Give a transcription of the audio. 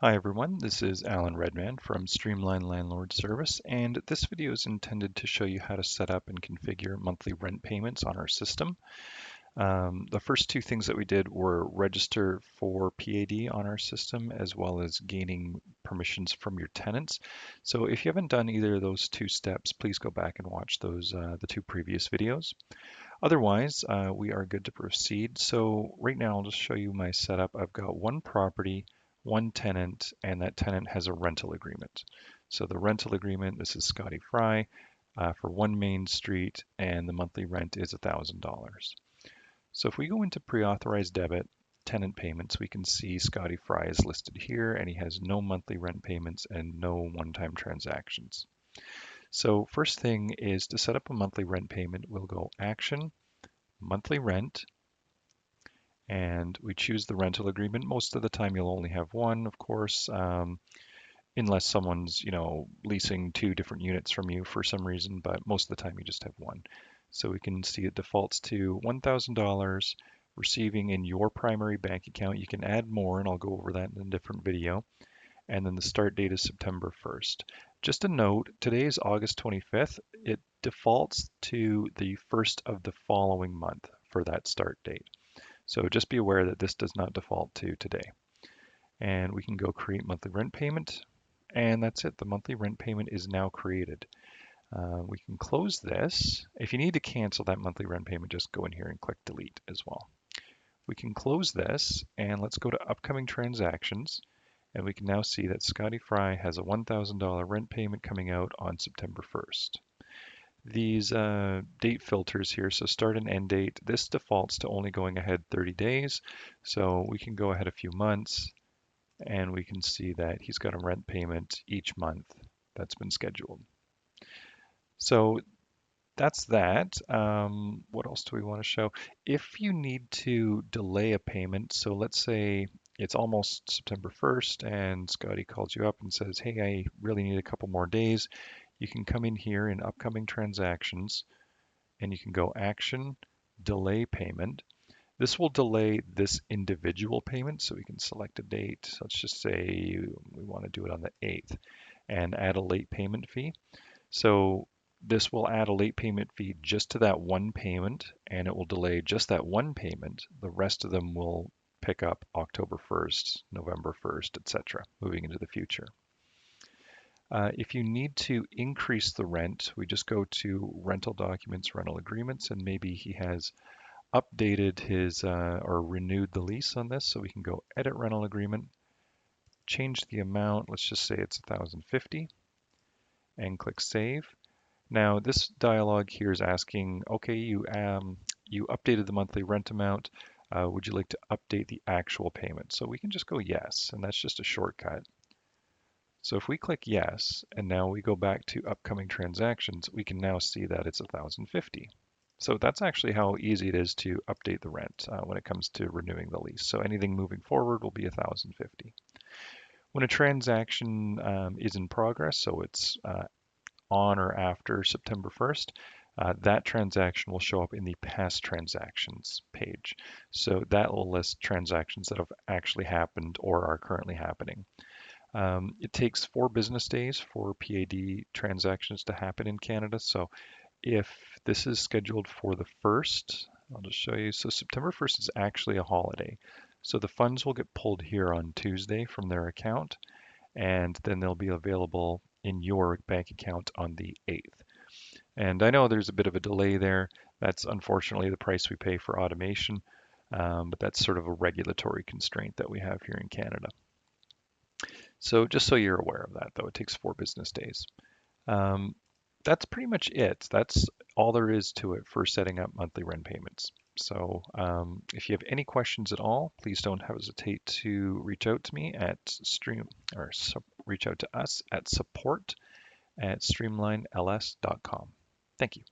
Hi everyone, this is Alan Redman from Streamline Landlord Service, and this video is intended to show you how to set up and configure monthly rent payments on our system. The first two things that we did were register for PAD on our system as well as gaining permissions from your tenants. So if you haven't done either of those two steps, please go back and watch the two previous videos. Otherwise, we are good to proceed. So right now I'll just show you my setup. I've got one property, one tenant, and that tenant has a rental agreement. So the rental agreement, this is Scotty Fry for 1 Main Street, and the monthly rent is $1,000. So if we go into pre-authorized debit, tenant payments, we can see Scotty Fry is listed here, and he has no monthly rent payments and no one-time transactions. So first thing is to set up a monthly rent payment, we'll go Action, Monthly Rent, and we choose the rental agreement. Most of the time you'll only have one, of course, unless someone's, leasing two different units from you for some reason, but most of the time you just have one. So we can see it defaults to $1,000 receiving in your primary bank account. You can add more, and I'll go over that in a different video. And then the start date is September 1st. Just a note, today is August 25th. It defaults to the first of the following month for that start date. So just be aware that this does not default to today. And we can go create monthly rent payment. And that's it. The monthly rent payment is now created. We can close this. If you need to cancel that monthly rent payment, just go in here and click delete as well. We can close this and let's go to upcoming transactions. And we can now see that Scotty Fry has a $1,000 rent payment coming out on September 1st. These date filters here, so start and end date, this defaults to only going ahead 30 days. So we can go ahead a few months and we can see that he's got a rent payment each month that's been scheduled. So that's that. What else do we want to show? If you need to delay a payment, so let's say it's almost September 1st and Scotty calls you up and says, hey, I really need a couple more days. You can come in here in upcoming transactions and you can go Action, Delay Payment. This will delay this individual payment, so we can select a date. Let's just say we want to do it on the 8th and add a late payment fee. So this will add a late payment fee just to that one payment, and it will delay just that one payment. The rest of them will pick up October 1st, November 1st, etc., moving into the future. If you need to increase the rent, we just go to rental documents, rental agreements, and maybe he has updated his or renewed the lease on this. So we can go edit rental agreement, change the amount. Let's just say it's 1,050 and click save. Now this dialog here is asking, okay, you updated the monthly rent amount. Would you like to update the actual payment? So we can just go yes, and that's just a shortcut. So if we click yes, and now we go back to upcoming transactions, we can now see that it's 1,050. So that's actually how easy it is to update the rent when it comes to renewing the lease. So anything moving forward will be 1,050. When a transaction is in progress, so it's on or after September 1st, that transaction will show up in the past transactions page. So that will list transactions that have actually happened or are currently happening. It takes 4 business days for PAD transactions to happen in Canada. So if this is scheduled for the 1st, I'll just show you. So September 1st is actually a holiday. So the funds will get pulled here on Tuesday from their account, and then they'll be available in your bank account on the 8th. And I know there's a bit of a delay there. That's unfortunately the price we pay for automation, but that's sort of a regulatory constraint that we have here in Canada. So just so you're aware of that, though, it takes 4 business days. That's pretty much it. That's all there is to it for setting up monthly rent payments. So if you have any questions at all, please don't hesitate to reach out to me at reach out to us at support@streamlinels.com. Thank you.